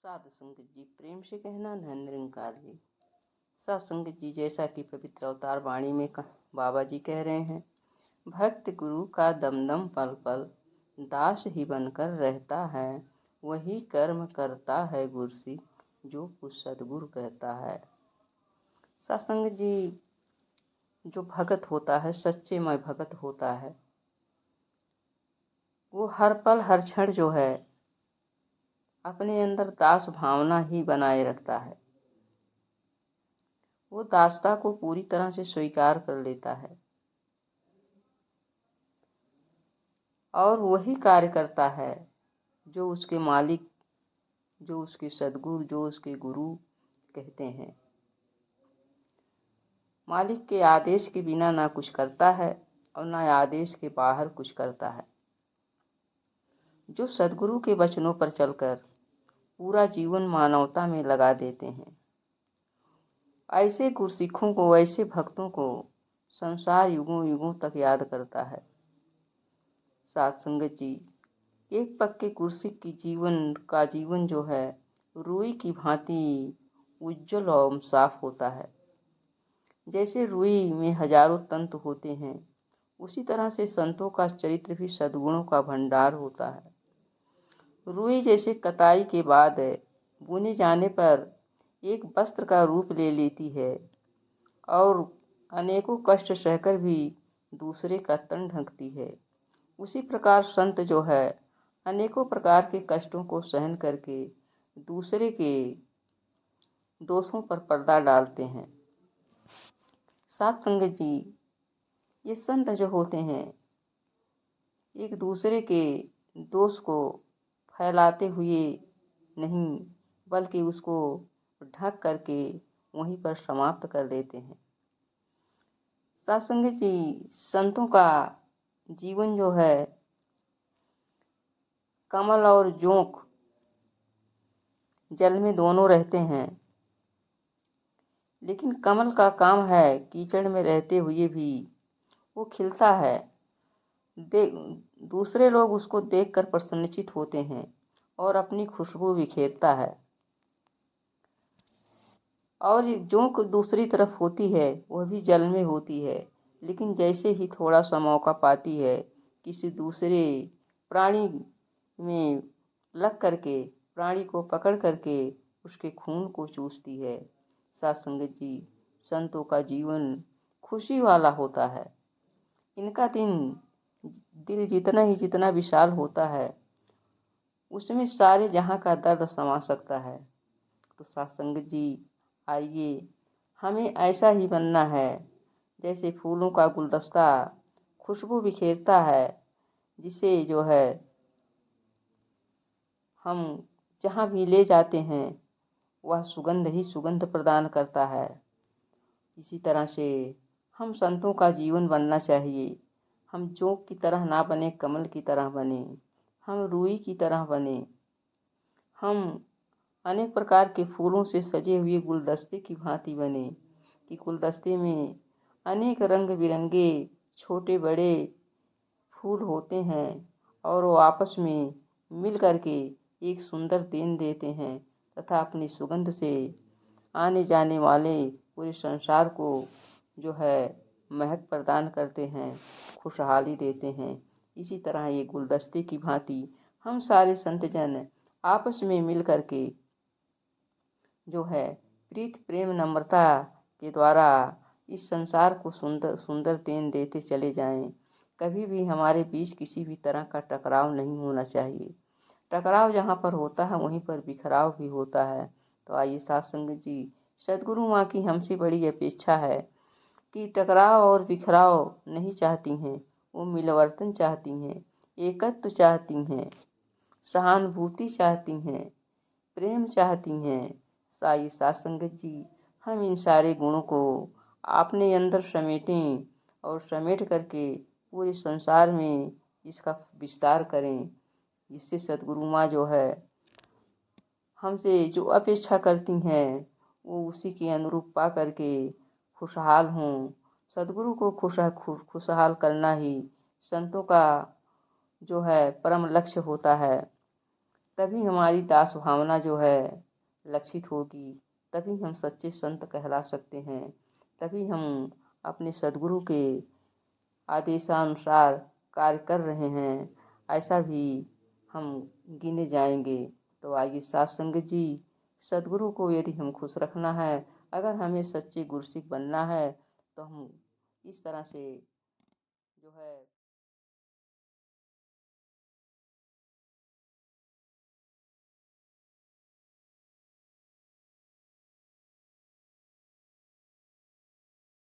साधु संगत जी प्रेम से कहना धन निरंकार जी। साधु संगत जी, जैसा कि पवित्र अवतार वाणी में बाबा जी कह रहे हैं, भक्त गुरु का दम दम पल पल दास ही बनकर रहता है, वही कर्म करता है गुरसी जो कुछ सदगुरु कहता है। साधु संगत जी, जो भगत होता है, सच्चे में भगत होता है, वो हर पल हर क्षण जो है अपने अंदर दास भावना ही बनाए रखता है। वो दासता को पूरी तरह से स्वीकार कर लेता है और वही कार्य करता है जो उसके मालिक, जो उसके सद्गुरु, जो उसके गुरु कहते हैं। मालिक के आदेश के बिना ना कुछ करता है और ना आदेश के बाहर कुछ करता है। जो सद्गुरु के वचनों पर चलकर पूरा जीवन मानवता में लगा देते हैं, ऐसे गुरसिखों को, ऐसे भक्तों को संसार युगों युगों तक याद करता है। साध संगत जी, एक पक्के गुरसिख की जीवन जो है रुई की भांति उज्जवल और साफ होता है। जैसे रुई में हजारों तंतु होते हैं, उसी तरह से संतों का चरित्र भी सद्गुणों का भंडार होता है। रुई जैसे कताई के बाद बुने जाने पर एक वस्त्र का रूप ले लेती है और अनेकों कष्ट सहकर भी दूसरे का तन ढकती है, उसी प्रकार संत जो है अनेकों प्रकार के कष्टों को सहन करके दूसरे के दोषों पर पर्दा डालते हैं। साध संगत जी, ये संत जो होते हैं एक दूसरे के दोष को फैलाते हुए नहीं, बल्कि उसको ढक करके वहीं पर समाप्त कर देते हैं। साध संगत जी, संतों का जीवन जो है कमल और जोंक जल में दोनों रहते हैं, लेकिन कमल का काम है कीचड़ में रहते हुए भी वो खिलता है। दूसरे लोग उसको देखकर प्रसन्नचित होते हैं और अपनी खुशबू बिखेरता है। और जोंक दूसरी तरफ होती है, वह भी जल में होती है, लेकिन जैसे ही थोड़ा सा मौका पाती है किसी दूसरे प्राणी में लग करके, प्राणी को पकड़ करके उसके खून को चूसती है। साध संगत जी, संतों का जीवन खुशी वाला होता है। इनका दिल जितना विशाल होता है, उसमें सारे जहाँ का दर्द समा सकता है। तो साध संगत जी, आइए हमें ऐसा ही बनना है जैसे फूलों का गुलदस्ता खुशबू बिखेरता है, जिसे जो है हम जहाँ भी ले जाते हैं वह सुगंध ही सुगंध प्रदान करता है। इसी तरह से हम संतों का जीवन बनना चाहिए। हम जोंक की तरह ना बने, कमल की तरह बने, हम रुई की तरह बने, हम अनेक प्रकार के फूलों से सजे हुए गुलदस्ते की भांति बने कि गुलदस्ते में अनेक रंग बिरंगे छोटे बड़े फूल होते हैं और वो आपस में मिल करके एक सुंदर देन देते हैं तथा अपनी सुगंध से आने जाने वाले पूरे संसार को जो है महक प्रदान करते हैं, खुशहाली देते हैं। इसी तरह ये गुलदस्ते की भांति हम सारे संतजन आपस में मिल करके जो है प्रीत प्रेम नम्रता के द्वारा इस संसार को सुंदर सुंदर देन देते चले जाएं। कभी भी हमारे बीच किसी भी तरह का टकराव नहीं होना चाहिए। टकराव जहाँ पर होता है वहीं पर बिखराव भी होता है। तो आइए साध संगत जी, सदगुरु माँ की हमसे बड़ी अपेक्षा है कि टकराव और बिखराव नहीं चाहती हैं, वो मिलवर्तन चाहती हैं, एकत्व चाहती हैं, सहानुभूति चाहती हैं, प्रेम चाहती हैं। साई साध संगत जी, हम इन सारे गुणों को अपने अंदर समेटें और समेट करके पूरे संसार में इसका विस्तार करें, जिससे सदगुरु माँ जो है हमसे जो अपेक्षा करती हैं वो उसी के अनुरूप पा करके खुशहाल हों। सदगुरु को खुशहाल करना ही संतों का जो है परम लक्ष्य होता है। तभी हमारी दास भावना जो है लक्षित होगी, तभी हम सच्चे संत कहला सकते हैं, तभी हम अपने सद्गुरु के आदेशानुसार कार्य कर रहे हैं, ऐसा भी हम गिने जाएंगे। तो आइए साथ संगत जी, सद्गुरु को यदि हम खुश रखना है, अगर हमें सच्चे गुरसिख बनना है, तो हम इस तरह से जो है